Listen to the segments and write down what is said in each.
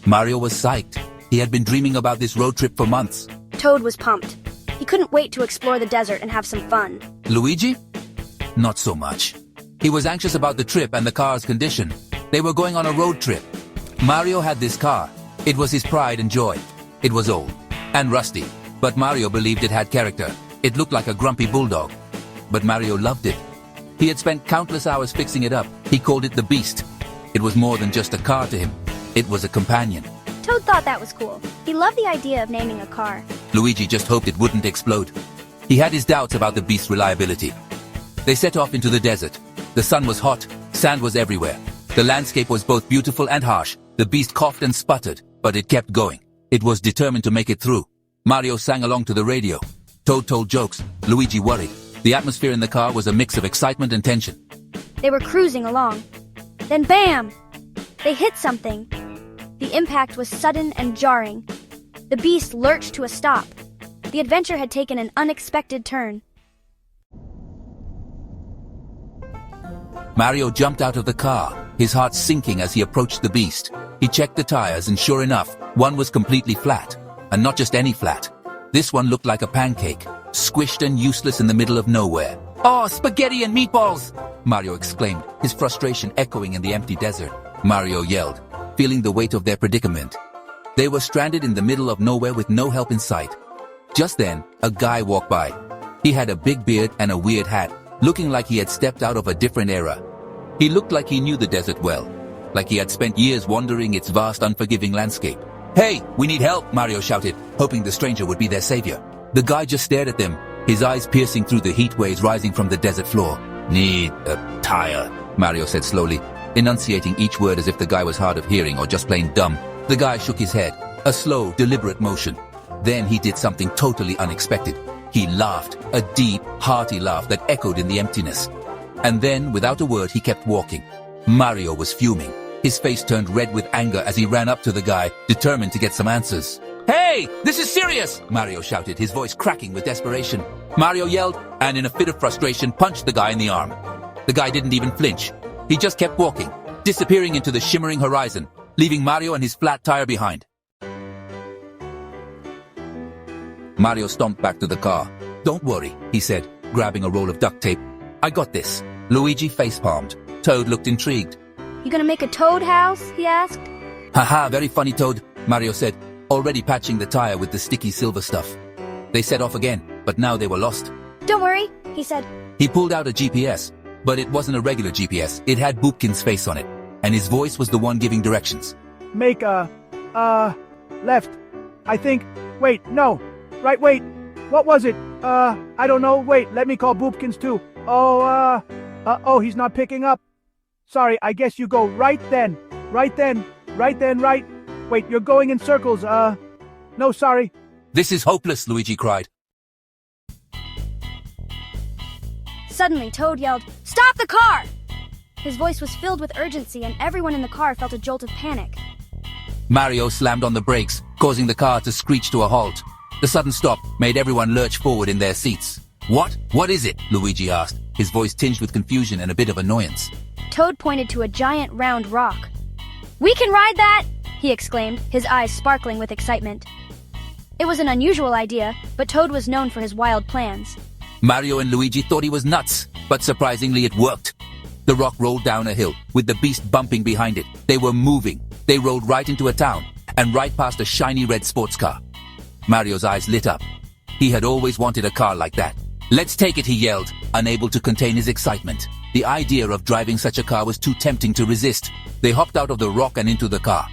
Mario was psyched. He had been dreaming about this road trip for months. Toad was pumped. He couldn't wait to explore the desert and have some fun. Luigi? Not so much. He was anxious about the trip and the car's condition. They were going on a road trip. Mario had this car. It was his pride and joy. It was old and rusty, but Mario believed it had character. It looked like a grumpy bulldog, but Mario loved it. He had spent countless hours fixing it up. He called it the Beast. It was more than just a car to him. It was a companion. Toad thought that was cool. He loved the idea of naming a car. Luigi just hoped it wouldn't explode. He had his doubts about the Beast's reliability. They set off into the desert. The sun was hot, sand was everywhere. The landscape was both beautiful and harsh. The Beast coughed and sputtered, but it kept going. It was determined to make it through. Mario sang along to the radio. Toad told jokes. Luigi worried. The atmosphere in the car was a mix of excitement and tension. They were cruising along. Then bam! They hit something. The impact was sudden and jarring. The Beast lurched to a stop. The adventure had taken an unexpected turn. Mario jumped out of the car, his heart sinking as he approached the Beast. He checked the tires and sure enough, one was completely flat. And not just any flat. This one looked like a pancake, squished and useless in the middle of nowhere. "Oh, spaghetti and meatballs!" Mario exclaimed, his frustration echoing in the empty desert. Mario yelled, feeling the weight of their predicament. They were stranded in the middle of nowhere with no help in sight. Just then, a guy walked by. He had a big beard and a weird hat, looking like he had stepped out of a different era. He looked like he knew the desert well, like he had spent years wandering its vast, unforgiving landscape. "Hey, we need help," Mario shouted, hoping the stranger would be their savior. The guy just stared at them, his eyes piercing through the heat waves rising from the desert floor. "Need a tire," Mario said slowly, enunciating each word as if the guy was hard of hearing or just plain dumb. The guy shook his head, a slow, deliberate motion. Then he did something totally unexpected. He laughed, a deep, hearty laugh that echoed in the emptiness. And then, without a word, he kept walking. Mario was fuming. His face turned red with anger as he ran up to the guy, determined to get some answers. "Hey, this is serious!" Mario shouted, his voice cracking with desperation. Mario yelled, and in a fit of frustration, punched the guy in the arm. The guy didn't even flinch. He just kept walking, disappearing into the shimmering horizon, leaving Mario and his flat tire behind. Mario stomped back to the car. "Don't worry," he said, grabbing a roll of duct tape. "I got this." Luigi facepalmed. Toad looked intrigued. "You gonna make a Toad house?" he asked. "Haha, very funny, Toad," Mario said, already patching the tire with the sticky silver stuff. They set off again, but now they were lost. "Don't worry," he said. He pulled out a GPS, but it wasn't a regular GPS. It had Boopkin's face on it, and his voice was the one giving directions. Make a, left. I think, wait, no. Right, wait. What was it? I don't know. Wait, let me call Boopkins too. Oh, he's not picking up. Sorry, I guess you go right then. Right then. Right then, right. Wait, you're going in circles. No, sorry. "This is hopeless," Luigi cried. Suddenly, Toad yelled, "Stop the car!" His voice was filled with urgency, and everyone in the car felt a jolt of panic. Mario slammed on the brakes, causing the car to screech to a halt. The sudden stop made everyone lurch forward in their seats. "What? What is it?" Luigi asked, his voice tinged with confusion and a bit of annoyance. Toad pointed to a giant round rock. "We can ride that!" he exclaimed, his eyes sparkling with excitement. It was an unusual idea, but Toad was known for his wild plans. Mario and Luigi thought he was nuts, but surprisingly it worked. The rock rolled down a hill, with the Beast bumping behind it. They were moving. They rolled right into a town, and right past a shiny red sports car. Mario's eyes lit up. He had always wanted a car like that. "Let's take it," he yelled, unable to contain his excitement. The idea of driving such a car was too tempting to resist. They hopped out of the rock and into the car.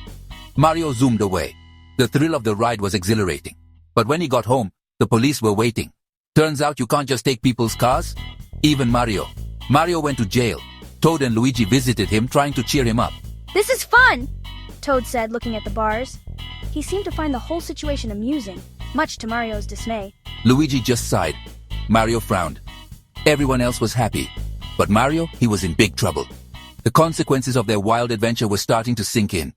Mario zoomed away. The thrill of the ride was exhilarating. But when he got home, the police were waiting. Turns out you can't just take people's cars. Even Mario. Mario went to jail. Toad and Luigi visited him, trying to cheer him up. "This is fun," Toad said, looking at the bars. He seemed to find the whole situation amusing, much to Mario's dismay. Luigi just sighed. Mario frowned. Everyone else was happy. But Mario, he was in big trouble. The consequences of their wild adventure were starting to sink in.